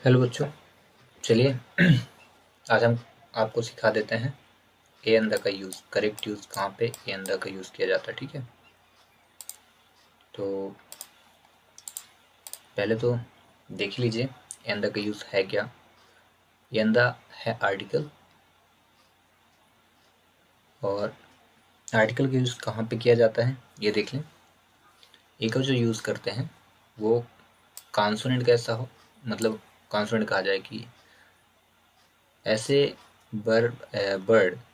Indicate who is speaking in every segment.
Speaker 1: Hello बच्चों, चलिए आज हम आपको सिखा देते हैं ए एंड द का यूज़, करेक्ट यूज़ कहाँ पे ए एंड द का यूज़ किया जाता है। ठीक है, तो पहले तो देख लीजिए ए एंड द का यूज़ है क्या। ए एंड द है आर्टिकल, और आर्टिकल का यूज़ कहाँ पे किया जाता है ये देख लें। ए का जो यूज़ करते हैं वो कॉन्सोनेंट का ऐसा हो, मतलब कॉन्सोनेंट कहा जाए कि ऐसे वर्ड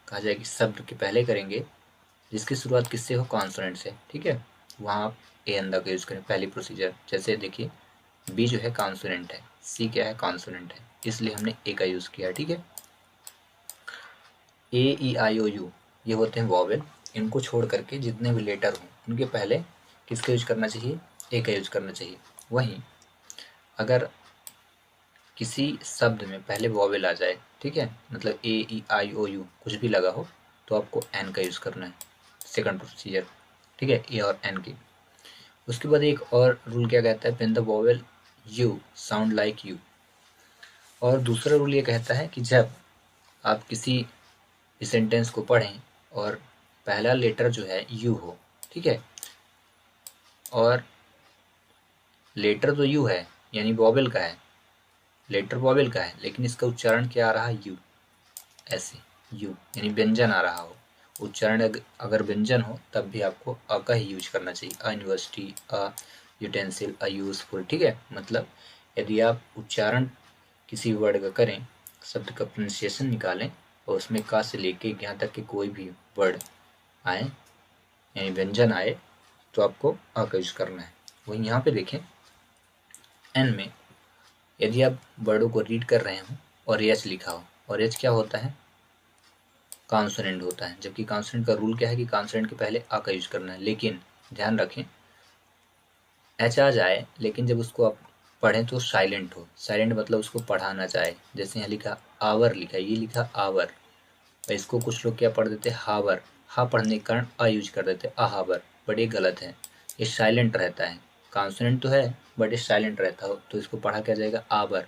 Speaker 1: कहा जाए कि शब्द के पहले करेंगे जिसकी शुरुआत किससे हो, कॉन्सोनेंट से। ठीक है, वहाँ आप ए एंड द का यूज़ करें। पहली प्रोसीजर जैसे देखिए, बी जो है कॉन्सोनेंट है, सी क्या है, कॉन्सोनेंट है, इसलिए हमने ए का यूज़ किया। ठीक है, ए ई आई ओ यू ये होते हैं वॉवेल। इनको छोड़ करके जितने भी लेटर हों उनके पहले किसका यूज करना चाहिए, ए का यूज करना चाहिए। वहीं अगर किसी शब्द में पहले वॉवेल आ जाए, ठीक है, मतलब ए ई आई ओ यू कुछ भी लगा हो, तो आपको एन का यूज़ करना है, सेकंड प्रोसीजर। ठीक है, ए और एन की। उसके बाद एक और रूल क्या कहता है, when the vowel you sound like you. और दूसरा रूल ये कहता है कि जब आप किसी सेंटेंस को पढ़ें और पहला लेटर जो है यू हो, ठीक है, और लेटर तो यू है यानी वोवेल का है, लेटर वोवेल का है, लेकिन इसका उच्चारण क्या आ रहा है, यू, ऐसे यू यानी व्यंजन आ रहा हो। उच्चारण अगर व्यंजन हो तब भी आपको अ का ही यूज करना चाहिए। A university, a utensil, a useful. ठीक है, मतलब यदि आप उच्चारण किसी वर्ड का करें, शब्द का प्रोनाउंसिएशन निकालें और उसमें का से लेके यहाँ तक के कोई भी वर्ड आए यानी व्यंजन आए, तो आपको अ का यूज करना है। वहीं यहाँ पे देखें, एन में यदि आप वर्डों को रीड कर रहे हो और एच लिखा हो, और एच क्या होता है, कॉन्सोनेंट होता है, जबकि कॉन्सोनेंट का रूल क्या है कि कॉन्सोनेंट के पहले आ का यूज करना है। लेकिन ध्यान रखें, एच आ जाए लेकिन जब उसको आप पढ़ें तो साइलेंट हो। साइलेंट मतलब उसको पढ़ा ना जाए। जैसे यहाँ लिखा आवर, लिखा ये लिखा आवर, और इसको कुछ लोग क्या पढ़ देते, हावर, हा पढ़ने के कारण अ यूज कर देते, अहावर, बट ये गलत है। ये साइलेंट रहता है, कॉन्सोनेंट तो है बट ये साइलेंट रहता हो, तो इसको पढ़ा क्या जाएगा, आवर।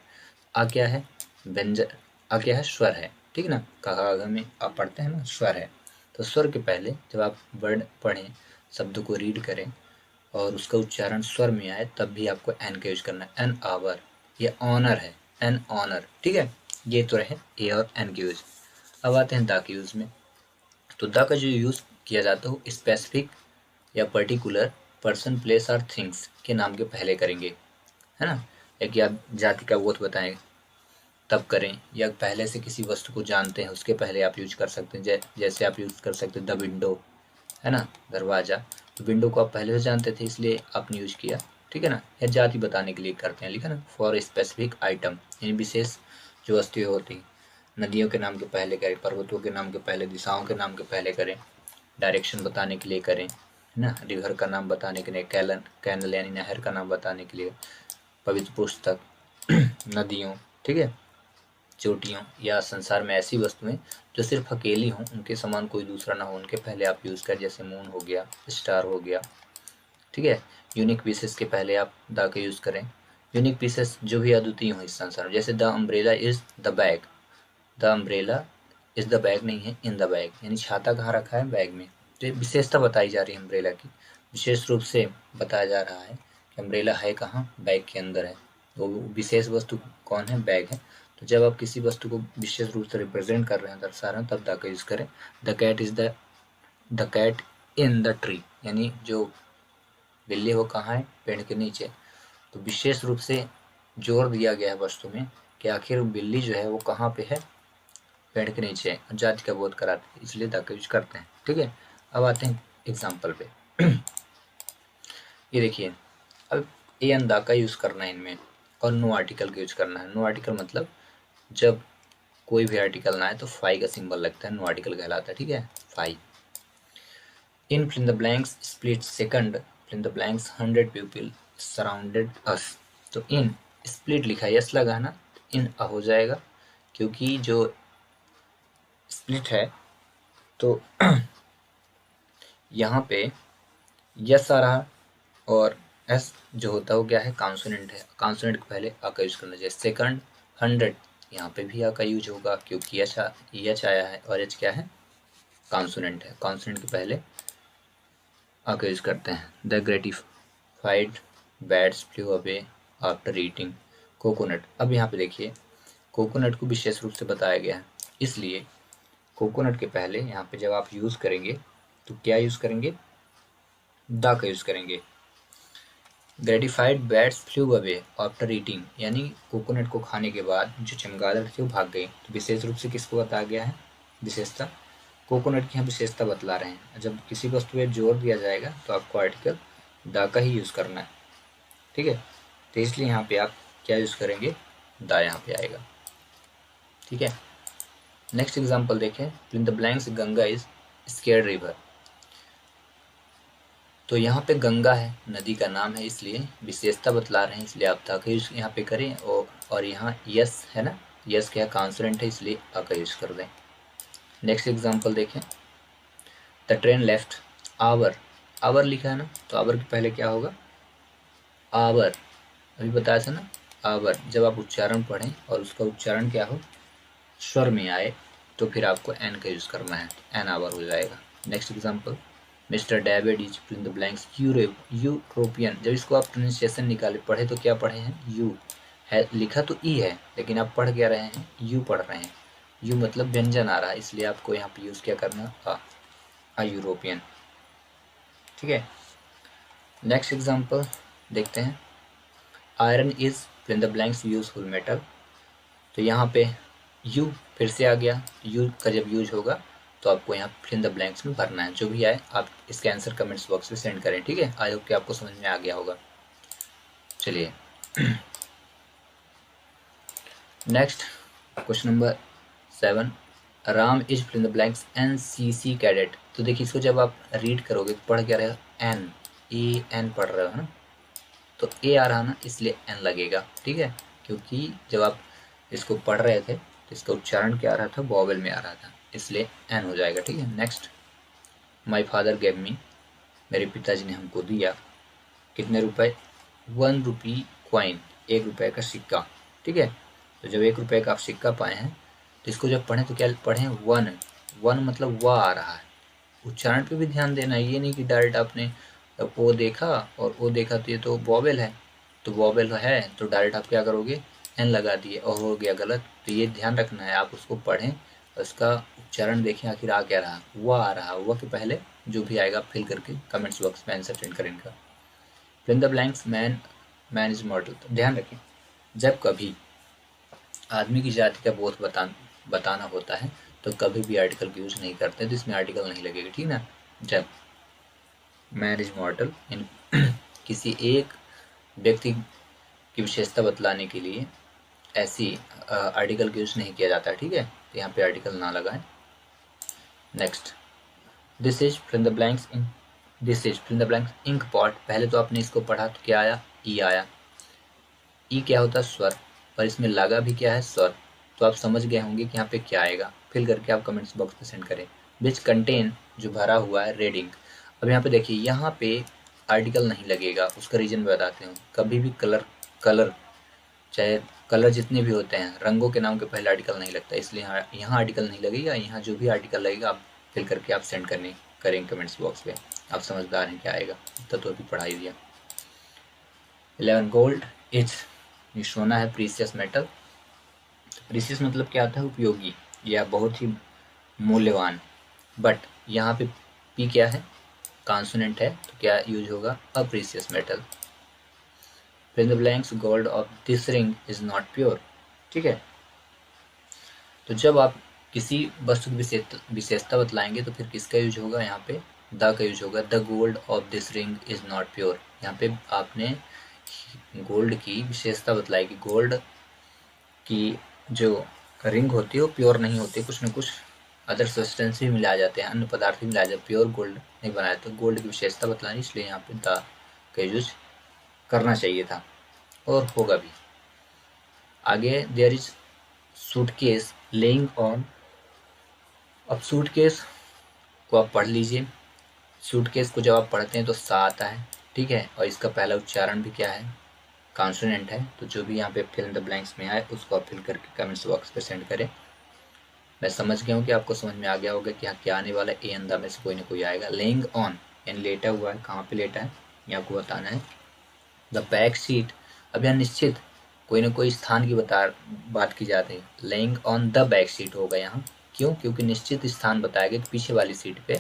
Speaker 1: आ क्या है, व्यंजन, आ क्या है, स्वर है। ठीक है ना, कहा में आप पढ़ते हैं ना, स्वर है। तो स्वर के पहले जब आप वर्ड पढ़ें, शब्द को रीड करें और उसका उच्चारण स्वर में आए, तब भी आपको एन का यूज करना है। एन आवर, ये ऑनर है, एन ऑनर। ठीक है, ये तो रहे ए और एन के यूज। अब आते हैं द के यूज में। तो द का जो यूज किया जाता है वो स्पेसिफिक या पर्टिकुलर पर्सन, प्लेस और थिंग्स के नाम के पहले करेंगे, है ना। या कि आप जाति का गोत्र बताएं तब करें, या पहले से किसी वस्तु को जानते हैं उसके पहले आप यूज कर सकते हैं। जैसे आप यूज कर सकते हैं द विंडो, है ना, दरवाजा। तो विंडो को आप पहले से जानते थे इसलिए आपने यूज किया। ठीक है ना, या जाति बताने के लिए करते हैं, लिखा ना, फॉर स्पेसिफिक आइटम, यानी विशेष जो वस्तुएं होती हैं। नदियों के नाम के पहले करें, पर्वतों के नाम के पहले, दिशाओं के नाम के पहले करें, डायरेक्शन बताने के लिए करें, है ना, रिवर का नाम बताने के लिए, कैलन, कैनल यानी नहर का नाम बताने के लिए, पवित्र पुस्तक, नदियों, ठीक है, चोटियों, या संसार में ऐसी वस्तुएं जो सिर्फ अकेली हों, उनके समान कोई दूसरा ना हो, उनके पहले आप यूज़ करें। जैसे मून हो गया, स्टार हो गया। ठीक है, यूनिक पीसेस के पहले आप द का यूज़ करें। यूनिक पीसेस जो भी अद्वितीय हो इस संसार में, जैसे the umbrella is the bag, the umbrella is the bag नहीं है, इन द बैग, यानी छाता कहाँ रखा है, बैग में। तो ये विशेषता बताई जा रही है अम्ब्रेला की, विशेष रूप से बताया जा रहा है कि अम्ब्रेला है कहाँ, बैग के अंदर है। वो विशेष वस्तु कौन है, बैग है। तो जब आप किसी वस्तु को विशेष रूप से रिप्रेजेंट कर रहे हैं, दर्शा रहे हैं, तब द का यूज करें। The cat is the cat in the tree, यानी जो बिल्ली हो कहाँ है, पेड़ के नीचे। तो विशेष रूप से जोर दिया गया है वस्तु में कि आखिर बिल्ली जो है वो कहाँ पे है, पेड़ के नीचे, जाति का बोध कराते हैं, इसलिए द का यूज करते हैं। ठीक है, अब आते हैं एग्जाम्पल पे। ये देखिए, अब ए एंड द का यूज करना है इनमें, और नो आर्टिकल का यूज करना है। नो आर्टिकल मतलब जब कोई भी आर्टिकल ना आए तो फाई का सिंबल लगता है, नो आर्टिकल कहलाता है। ठीक है, फाई। In fill in the blanks split second, fill in the blanks 100 people surrounded us. तो इन स्प्लिट लिखा है, यस लगा है ना, इन अ हो जाएगा, क्योंकि जो स्प्लिट है तो यहाँ पे यस आ रहा और एस जो होता है वो क्या है, कॉन्सोनेंट है, कॉन्सोनेंट के पहले आ का यूज करना चाहिए। सेकंड 100, यहाँ पे भी आ का यूज होगा क्योंकि एच आया है और एच क्या है, कॉन्सोनेंट है, कॉन्सोनेंट के पहले आ का यूज करते हैं। The gratified bats flu away after eating coconut. अब यहाँ पे देखिए कोकोनट को विशेष रूप से बताया गया है, इसलिए कोकोनट के पहले यहाँ पे जब आप यूज करेंगे तो क्या यूज करेंगे, द का यूज करेंगे। Gratified bats flu away after eating, यानी कोकोनट को खाने के बाद जो चमगादड़ थे वो भाग गए। तो विशेष रूप से किसको बताया गया है, विशेषता, कोकोनट की हम विशेषता बतला रहे हैं। जब किसी वस्तु पर जोर दिया जाएगा तो आपको आर्टिकल द का ही यूज करना है, ठीक है। तो इसलिए यहाँ पे आप क्या यूज करेंगे, द यहाँ पे आएगा, ठीक है। नेक्स्ट एग्जाम्पल देखें, इन the blanks Ganga is scared river. तो यहाँ पे गंगा है, नदी का नाम है, इसलिए विशेषता बतला रहे हैं, इसलिए आप ता का यूज यहाँ पे करें। और यहाँ यस है ना, यस क्या कॉन्सोनेंट है, इसलिए आ का यूज कर दें। नेक्स्ट एग्जांपल देखें, the train left hour, hour लिखा है ना, तो आवर के पहले क्या होगा, आवर, अभी बताया था ना, आवर। जब आप उच्चारण पढ़ें और उसका उच्चारण क्या हो, स्वर में आए, तो फिर आपको एन का यूज करना है, एन आवर हो जाएगा। Next example, mister David is fill in the blanks European. जब इसको आप प्रोनाउंसिएशन निकाले पढ़े तो क्या पढ़े हैं, यू है, लिखा तो ई है लेकिन आप पढ़ क्या रहे हैं, यू पढ़ रहे हैं। यू मतलब व्यंजन आ रहा है, इसलिए आपको यहाँ पे यूज क्या करना, आ यूरोपियन, ठीक है। नेक्स्ट एग्जांपल देखते हैं, iron is fill in the blanks useful metal. तो यहाँ पे यू फिर से आ गया, यू का जब यूज होगा तो आपको यहाँ फिल इन द ब्लैंक्स में भरना है। जो भी आए आप इसके आंसर कमेंट्स बॉक्स में सेंड करें, ठीक है। आई होप कि आपको समझ में आ गया होगा। चलिए next question number 7, Ram is fill in the blanks NCC cadet. तो देखिए इसको जब आप रीड करोगे तो पढ़ क्या रहेगा, एन, ए एन पढ़ रहे हो ना, तो ए आ रहा ना, इसलिए एन लगेगा, ठीक है। क्योंकि जब आप इसको पढ़ रहे थे तो इसका उच्चारण क्या आ रहा था, वॉवेल में आ रहा था, इसलिए एन हो जाएगा, ठीक है। Next, my father gave me, मेरे पिताजी ने हमको दिया कितने रुपए, 1 रुपी कॉइन, 1 रुपए का सिक्का, ठीक है। तो जब 1 रुपए का आप सिक्का पाए हैं तो इसको जब पढ़ें तो क्या पढ़ें, वन, वन मतलब वाह आ रहा है। उच्चारण पे भी ध्यान देना है, ये नहीं कि डायरेक्ट आपने ओ देखा और ओ देखा तो ये तो वॉवेल है, तो वॉवेल है तो डायरेक्ट आप क्या करोगे, एन लगा दिए और हो गया गलत। तो ये ध्यान रखना है, आप उसको पढ़ें और उसका उच्चारण देखें आखिर आ क्या रहा, वह आ रहा, वह के पहले जो भी आएगा फिल करके कमेंट्स बॉक्स में आंसर सेंड करें इनका। Fill in the blanks, man, man is model. तो ध्यान रखें, जब कभी आदमी की जाति का बोध बताना होता है तो कभी भी आर्टिकल का यूज नहीं करते, तो इसमें आर्टिकल नहीं लगेगा, ठीक ना। जब मैन इज मॉडल, इन किसी एक व्यक्ति की विशेषता बतलाने के लिए ऐसी आर्टिकल का यूज नहीं किया जाता, ठीक है। तो यहाँ पे आर्टिकल ना लगाएं। Next, this is fill in the blanks in, this is fill in the blanks ink pot. पहले तो आपने इसको पढ़ा तो क्या आया, ई आया। ई क्या होता है, स्वर, पर इसमें लगा भी क्या है, स्वर। तो आप समझ गए होंगे कि यहाँ पे क्या आएगा, फिल करके आप कमेंट्स बॉक्स में सेंड करें। विच कंटेन, जो भरा हुआ है, रेड इंक। अब यहाँ पे देखिए, यहाँ पे आर्टिकल नहीं लगेगा, उसका रीजन बताते हैं। कभी भी कलर चाहे कलर जितने भी होते हैं, रंगों के नाम के पहले आर्टिकल नहीं लगता, इसलिए यहाँ आर्टिकल नहीं लगेगा। यहाँ जो भी आर्टिकल लगेगा आप फिल करके आप सेंड करेंगे कमेंट्स बॉक्स पे। आप समझदार हैं, क्या आएगा, इतना तो अभी पढ़ा ही दिया। 11, गोल्ड इज, ये सोना है, प्रीसियस मेटल। प्रीसियस मतलब क्या होता है, उपयोगी या बहुत ही मूल्यवान। बट यहाँ पे पी क्या है, कॉन्सोनेंट है, तो क्या यूज होगा, a precious metal. Fill in the blanks, gold of this ring is not pure, ठीक है। तो जब आप किसी वस्तु की विशेषता बतलाएंगे तो फिर किसका यूज होगा, यहाँ पे द का यूज होगा। The gold of this ring is not pure, यहाँ पे आपने गोल्ड की विशेषता बतलाई कि गोल्ड की जो रिंग होती है वो प्योर नहीं होती, कुछ न कुछ अदर सब्सटेंस भी मिलाए जाते हैं, अन्य पदार्थ भी मिलाए जाते हैं, प्योर गोल्ड नहीं बनाया। तो गोल्ड की विशेषता बतलानी, इसलिए यहाँ पे द का यूज करना चाहिए था और होगा भी। आगे, there is suitcase laying on. अब सूटकेस को आप पढ़ लीजिए। सूटकेस को जब आप पढ़ते हैं तो सा आता है, ठीक है। और इसका पहला उच्चारण भी क्या है, कॉन्सोनेंट है। तो जो भी यहाँ पे फिल इन द ब्लैंक्स में आए उसको आप फिल करके कमेंट्स बॉक्स पे सेंड करें। मैं समझ गया हूँ कि आपको समझ में आ गया होगा कि यहाँ क्या आने वाला है, ए अंदा में से कोई ना कोई आएगा। लेइंग ऑन यानी लेटा हुआ है, कहाँ पे लेटा है ये आपको बताना है। द बैक सीट, अब यहाँ निश्चित कोई ना कोई स्थान की बात की जा रही है। Laying on the back seat होगा यहाँ, क्यों, क्योंकि निश्चित स्थान बताया गया कि पीछे वाली सीट पे,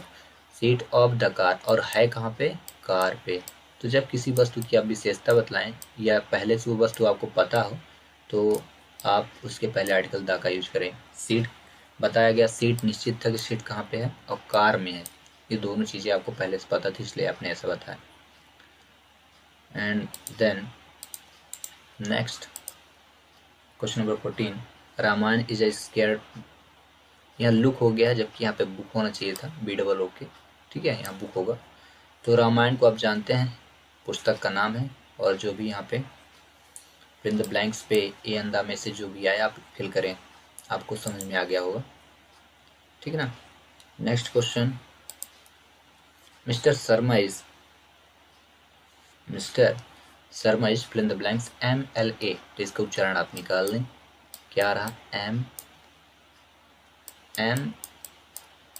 Speaker 1: सीट ऑफ द कार, और है कहाँ पे, कार पे। तो जब किसी वस्तु की आप विशेषता बतलाएं या पहले से वो वस्तु आपको पता हो तो आप उसके पहले आर्टिकल द का यूज करें। सीट बताया गया, सीट निश्चित था कि सीट कहाँ पे है और कार में है, ये दोनों चीज़ें आपको पहले से पता थी इसलिए आपने ऐसा बताया। And then next question number 14, Ramayana is a scare, यहाँ लुक हो गया है जबकि यहाँ पे बुक होना चाहिए था, बी डबल ओके, ठीक है, यहाँ बुक होगा। तो रामायण को आप जानते हैं पुस्तक का नाम है, और जो भी यहाँ पे फिल इन द ब्लैंक्स पे ए अंदा में से जो भी आया आप फिल करें, आपको समझ में आ गया होगा, ठीक है ना। Next question, mister Sharma is fill in the blanks MLA, तो इसका उच्चारण आप निकाल लें, क्या रहा, एम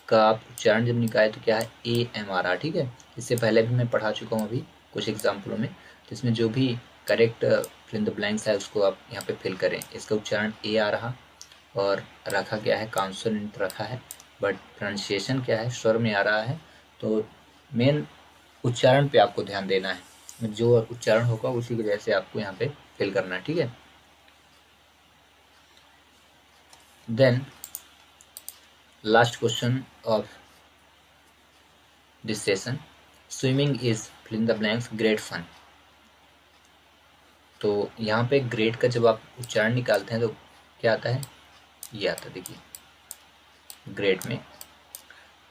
Speaker 1: का आप उच्चारण जब निकाले तो क्या है, AMR रहा, ठीक है। इससे पहले भी मैं पढ़ा चुका हूँ अभी कुछ एग्जाम्पलों में, तो इसमें जो भी correct fill in the blanks है उसको आप यहाँ पे फिल करें। इसका उच्चारण A आ रहा और रखा क्या है, कॉन्सोनेंट रखा है, बट प्रोनाउंसिएशन क्या है, स्वर में आ रहा है। तो मेन उच्चारण पे आपको ध्यान देना है, जो उच्चारण होगा उसी की वजह से आपको यहाँ पे फिल करना है, ठीक है। Then last question of this session, swimming is fill in the blanks great fun. तो यहाँ पे ग्रेट का जब आप उच्चारण निकालते हैं तो क्या आता है, ये आता है, देखिए ग्रेट में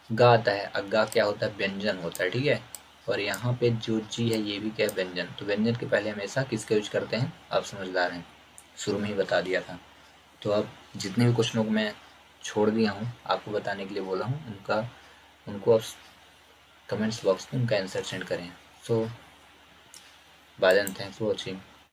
Speaker 1: गा आता है, अग्गा क्या होता है, व्यंजन होता है, ठीक है। और यहाँ पे जो जी है ये भी क्या है, व्यंजन। तो व्यंजन के पहले हमेशा किसका यूज करते हैं, आप समझदार हैं, शुरू में ही बता दिया था। तो अब जितने भी क्वेश्चनों को मैं छोड़ दिया हूँ आपको बताने के लिए बोला हूँ, उनको आप कमेंट्स बॉक्स में उनका आंसर सेंड करें। So bye then, thanks for watching.